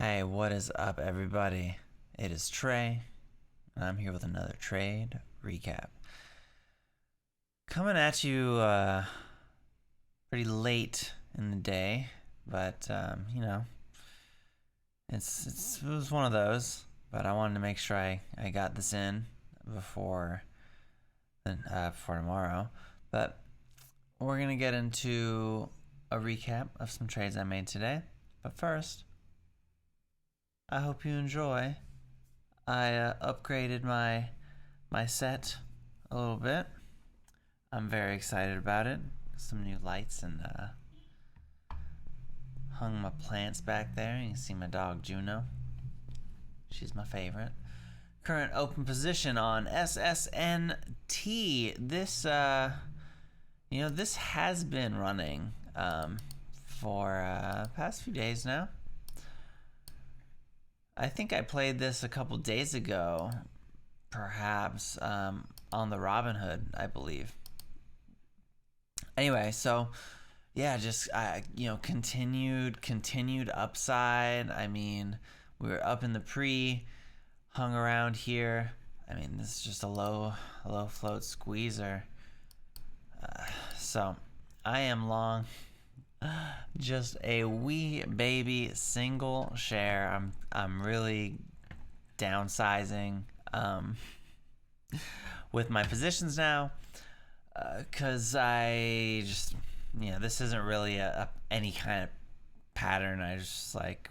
Hey, what is up, everybody? It is Trey, and I'm here with another trade recap. Coming at you pretty late in the day, but it was one of those. But I wanted to make sure I got this in before before tomorrow. But we're gonna get into a recap of some trades I made today. But first, I hope you enjoy. I upgraded my set a little bit. I'm very excited about it. Some new lights and hung my plants back there. You can see my dog Juno. She's my favorite. Current open position on SSNT. This has been running for past few days now. I think I played this a couple days ago, perhaps on the Robinhood, I believe. Anyway, so yeah, just continued upside. I mean, we were up in the pre, hung around here. I mean, this is just a low float squeezer. So I am long just a wee baby single share. I'm really downsizing with my positions now, because I just this isn't really any kind of pattern. I just like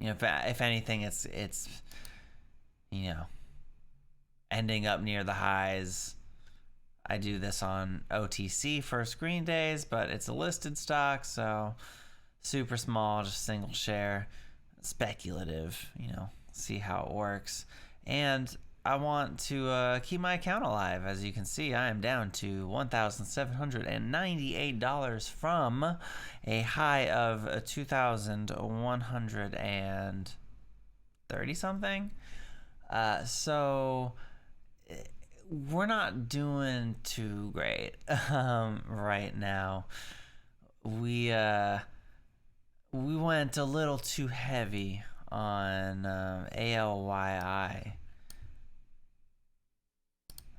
if anything, it's ending up near the highs. I do this on OTC for screen days, but it's a listed stock, so super small, just single share, speculative, see how it works. And I want to keep my account alive. As you can see, I am down to $1,798 from a high of 2,130 something. So we're not doing too great right now. We went a little too heavy on ALYI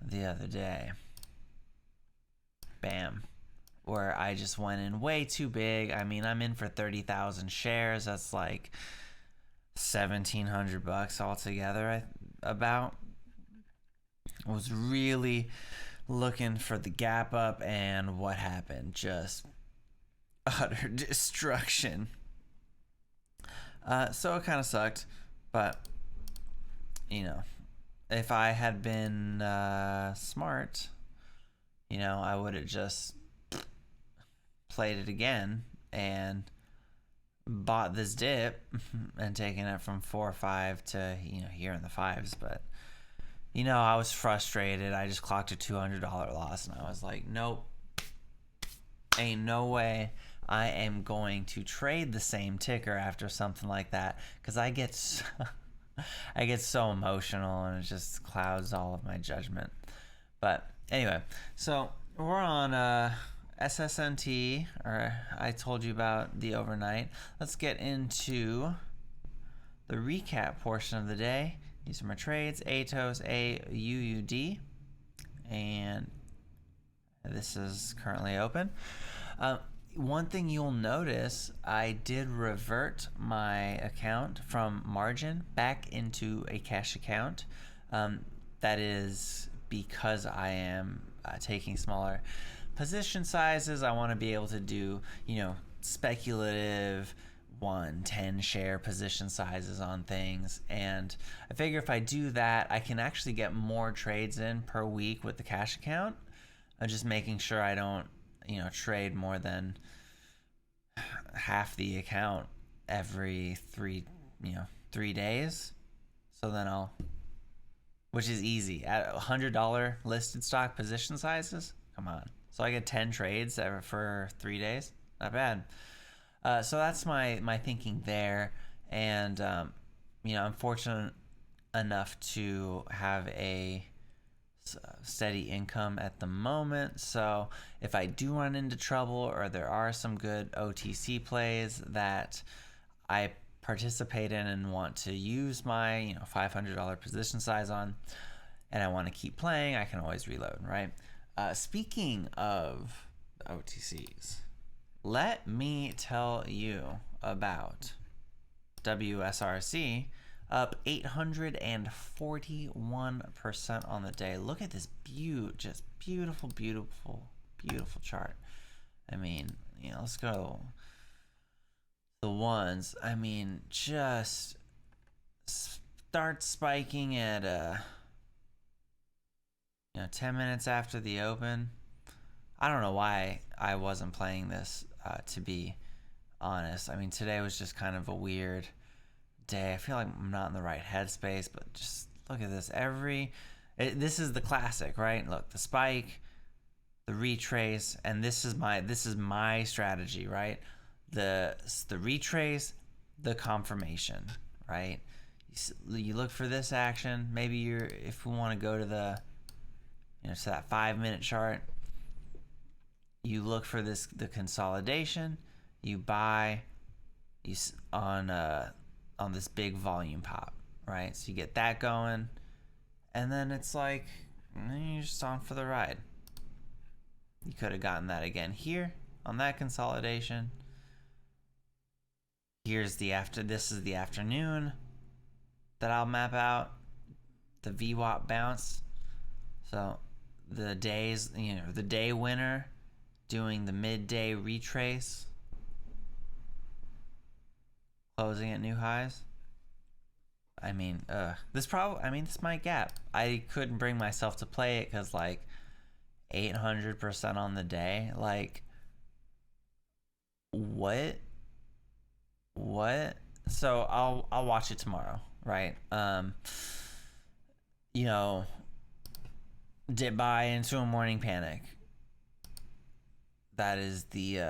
the other day. Bam. Where I just went in way too big. I mean, I'm in for 30,000 shares. That's like $1,700 altogether. About was really looking for the gap up, and what happened? Just utter destruction. So it kind of sucked, but if I had been smart, I would have just played it again and bought this dip and taken it from 4 or 5 to here in the fives. But I was frustrated. I just clocked a $200 loss, and I was like, nope, ain't no way I am going to trade the same ticker after something like that, because I get so emotional, and it just clouds all of my judgment. But anyway, so we're on SSNT, or I told you about the overnight. Let's get into the recap portion of the day. These are my trades: ATOS, AUUD, and this is currently open. One thing you'll notice, I did revert my account from margin back into a cash account. That is because I am taking smaller position sizes. I want to be able to do, speculative 1-10 share position sizes on things, and I figure if I do that, I can actually get more trades in per week with the cash account. I'm just making sure I don't trade more than half the account every 3 days. So then which is easy at $100 listed stock position sizes. Come on, so I get 10 trades for 3 days. Not bad. So that's my thinking there, and I'm fortunate enough to have a steady income at the moment. So if I do run into trouble, or there are some good OTC plays that I participate in and want to use my $500 position size on, and I want to keep playing, I can always reload, right? Speaking of OTCs, let me tell you about WSRC, up 841% on the day. Look at this just beautiful, beautiful, beautiful chart. I mean, let's go. The ones, I mean, just start spiking at 10 minutes after the open. I don't know why I wasn't playing this, to be honest. I mean, today was just kind of a weird day. I feel like I'm not in the right headspace, but just look at this. This is the classic, right? Look, the spike, the retrace, and this is my strategy, right? The retrace, the confirmation, right? You look for this action. Maybe if we want to go to the to that 5-minute chart, you look for the consolidation. You buy on this big volume pop, right? So you get that going, and then it's like you're just on for the ride. You could have gotten that again here on that consolidation. This is the afternoon that I'll map out, the VWAP bounce. So the day winner doing the midday retrace, closing at new highs. I mean, this might gap. I couldn't bring myself to play it because 800% on the day. Like, what? So I'll watch it tomorrow, right? Dip buy into a morning panic. That is the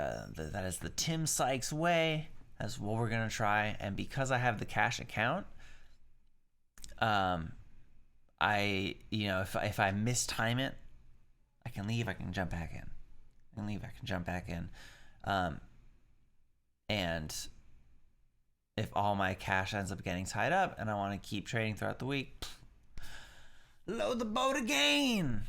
Tim Sykes way. That's what we're gonna try. And because I have the cash account, if I mistime it, I can leave. I can jump back in. And if all my cash ends up getting tied up and I want to keep trading throughout the week, load the boat again.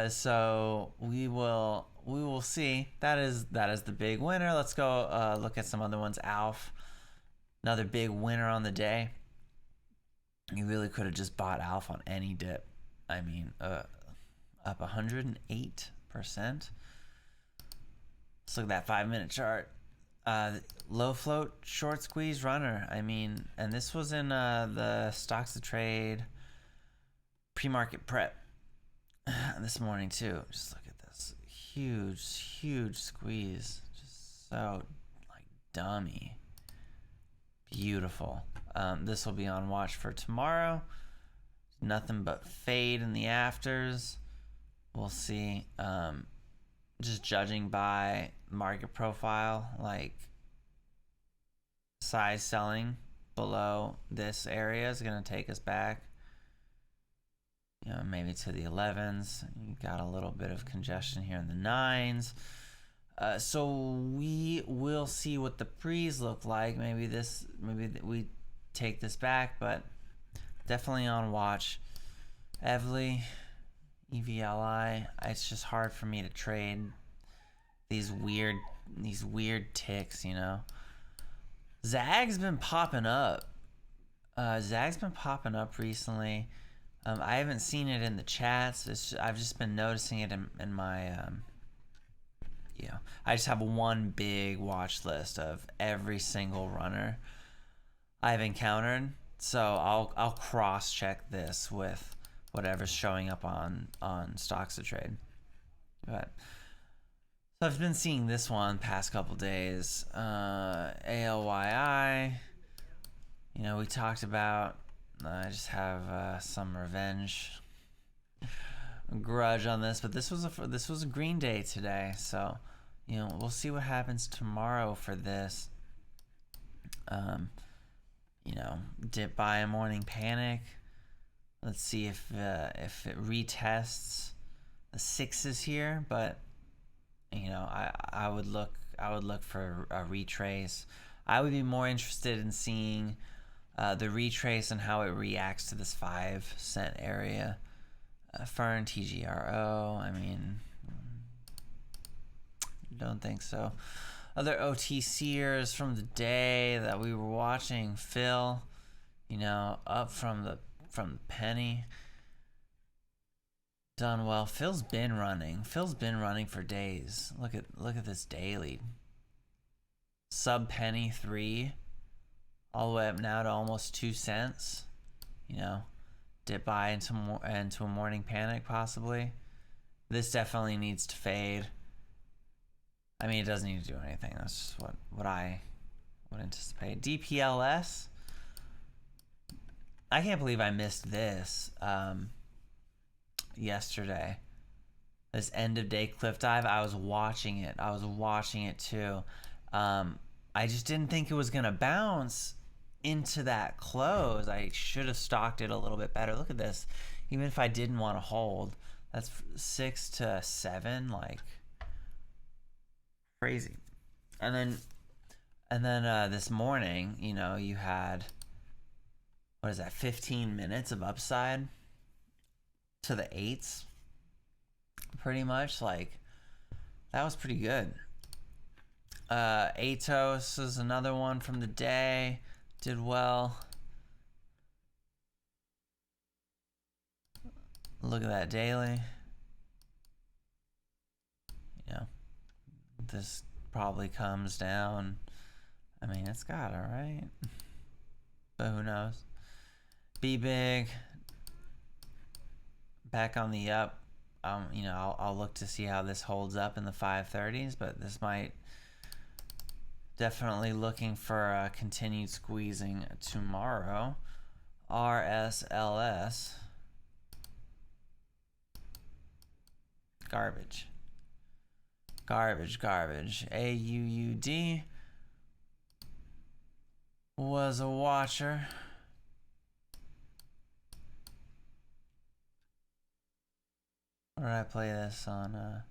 So we will see. That is the big winner. Let's go look at some other ones. Alf, another big winner on the day. You really could have just bought Alf on any dip. I mean, up 108%. Let's look at that 5-minute chart. Low float, short squeeze runner. I mean, and this was in the stocks to trade pre-market prep this morning too. Just look at this huge squeeze. Just so dummy. Beautiful. This will be on watch for tomorrow. Nothing but fade in the afters. We'll see. Just judging by market profile, size selling below this area is going to take us back, maybe to the 11s. You got a little bit of congestion here in the 9s. So we will see what the pre's look like. Maybe we take this back, but definitely on watch. EVLI, it's just hard for me to trade these weird ticks, Zag's been popping up. Recently. I haven't seen it in the chats. I've just been noticing it in my I just have one big watch list of every single runner I've encountered. So I'll cross check this with whatever's showing up on stocks to trade. But so I've been seeing this one past couple days. ALYI. We talked about. I just have some revenge grudge on this, but this was a green day today. So we'll see what happens tomorrow for this. Dip buy a morning panic. Let's see if it retests the 6s here, but I would look I would look for a retrace. I would be more interested in seeing the retrace and how it reacts to this 5 cent area. Fern TGRO. I mean, don't think so. Other OTCers from the day that we were watching, Phil, up from the penny. Done well. Phil's been running for days. Look at this daily. Sub penny 3, all the way up now to almost 2 cents. Dip by into a morning panic possibly. This definitely needs to fade. I mean, it doesn't need to do anything. That's just what I would anticipate. DPLS. I can't believe I missed this yesterday. This end of day cliff dive. I was watching it too. I just didn't think it was gonna bounce into that close. I should have stocked it a little bit better. Look at this. Even if I didn't want to hold, that's 6 to 7, like crazy. And then this morning, you had, what is that, 15 minutes of upside to the 8s, pretty much. Like, that was pretty good. Atos is another one from the day, did well. Look at that daily. This probably comes down. I mean, it's gotta, right? But who knows? Be big. Back on the up. I'll look to see how this holds up in the 530s, but this might definitely looking for continued squeezing tomorrow. RSLS. Garbage. AUUD was a watcher. Where did I play this on?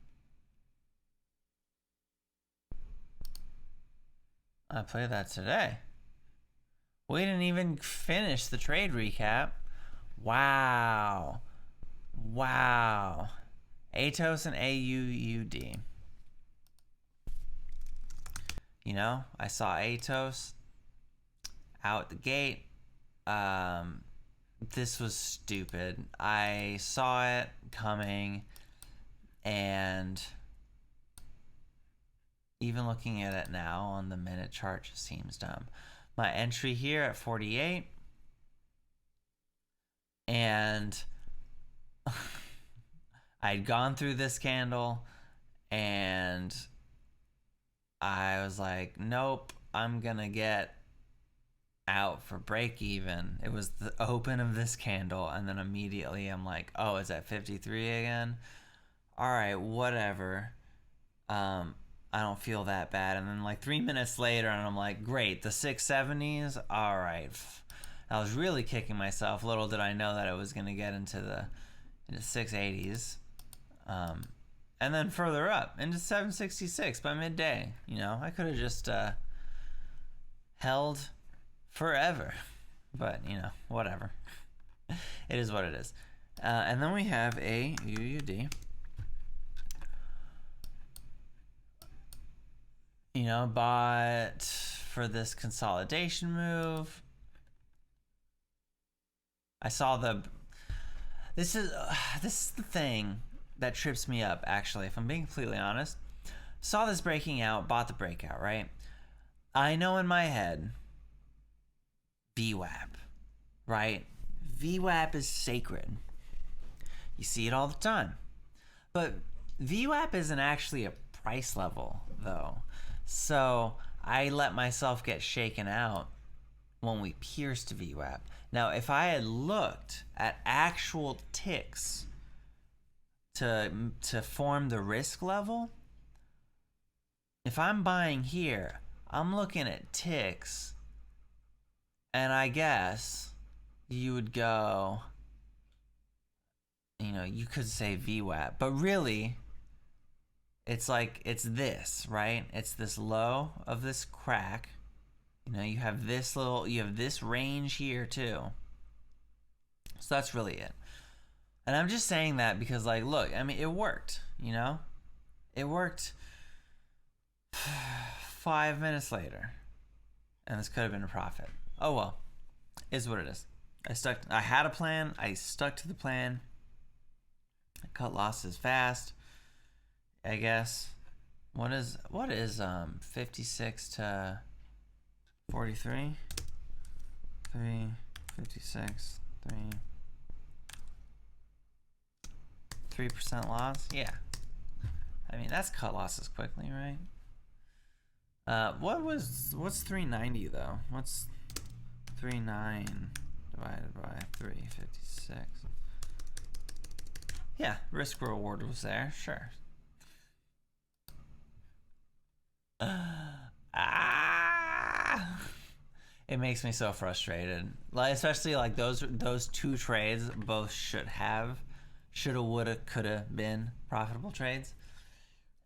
I played that today. We didn't even finish the trade recap. Wow. Atos and AUUD. I saw Atos out the gate. This was stupid. I saw it coming, and even looking at it now on the minute chart just seems dumb. My entry here at 48, and I'd gone through this candle, and I was like, nope, I'm gonna get out for break even. It was the open of this candle, and then immediately I'm like, oh, it's at 53 again. All right, whatever. I don't feel that bad. And then like 3 minutes later, and I'm like, great, the 670s. All right. I was really kicking myself. Little did I know that it was gonna get into the 680s. And then further up into 766 by midday. I could have just held forever, but whatever. It is what it is. And then we have a UUD. Bought for this consolidation move. I saw this is the thing that trips me up, actually, if I'm being completely honest. Saw this breaking out, bought the breakout, right? I know in my head, VWAP, right? VWAP is sacred. You see it all the time. But VWAP isn't actually a price level, though. So I let myself get shaken out when we pierced VWAP. Now, if I had looked at actual ticks to form the risk level, if I'm buying here, I'm looking at ticks, and I guess you would go, you could say VWAP, but really it's like it's this, right? It's this low of this crack. You know, you have this range here too. So that's really it. And I'm just saying that because, like, look, I mean, it worked, you know? It worked 5 minutes later. And this could have been a profit. Oh well, is what it is. I had a plan. I stuck to the plan. I cut losses fast, I guess. What is 56 to 43? 3, 56, 3% loss? Yeah. I mean, that's cut losses quickly, right? What's 390 though? What's 39 divided by 356? Yeah, risk reward was there, sure. It makes me so frustrated. Like, especially like those two trades both shoulda, woulda, coulda been profitable trades,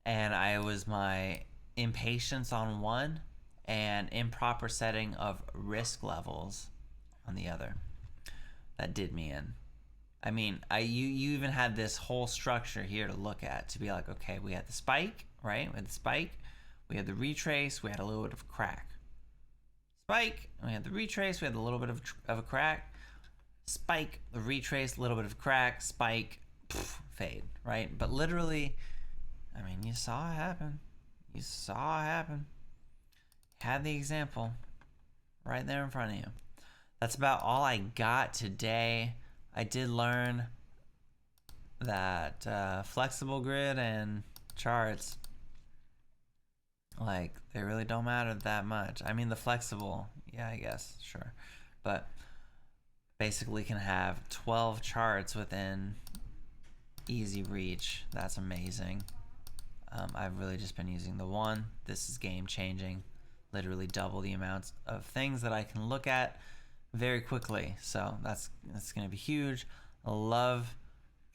and I was my impatience on one and improper setting of risk levels on the other that did me in. I mean, you even had this whole structure here to look at to be like, okay, we had the spike, right? We had the spike, we had the retrace, we had a little bit of a crack. Spike, we had the retrace, we had a little bit of a crack. Spike, the retrace, a little bit of crack. Spike, fade, right? But literally, I mean, you saw it happen. You saw it happen. Had the example right there in front of you. That's about all I got today. I did learn that flexible grid and charts, like, they really don't matter that much. I mean, the flexible, yeah, I guess, sure. But basically can have 12 charts within easy reach. That's amazing. I've really just been using the one. This is game changing. Literally double the amounts of things that I can look at very quickly. So that's going to be huge. I love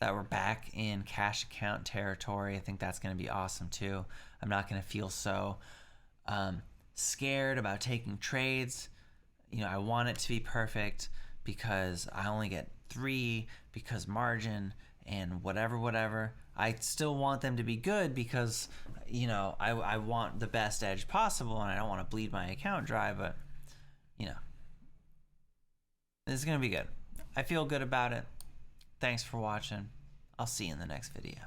that we're back in cash account territory. I think that's going to be awesome too. I'm not going to feel so scared about taking trades. You know, I want it to be perfect because I only get 3 because margin and whatever. I still want them to be good because, you know, I want the best edge possible and I don't want to bleed my account dry, but, you know, this is going to be good. I feel good about it. Thanks for watching. I'll see you in the next video.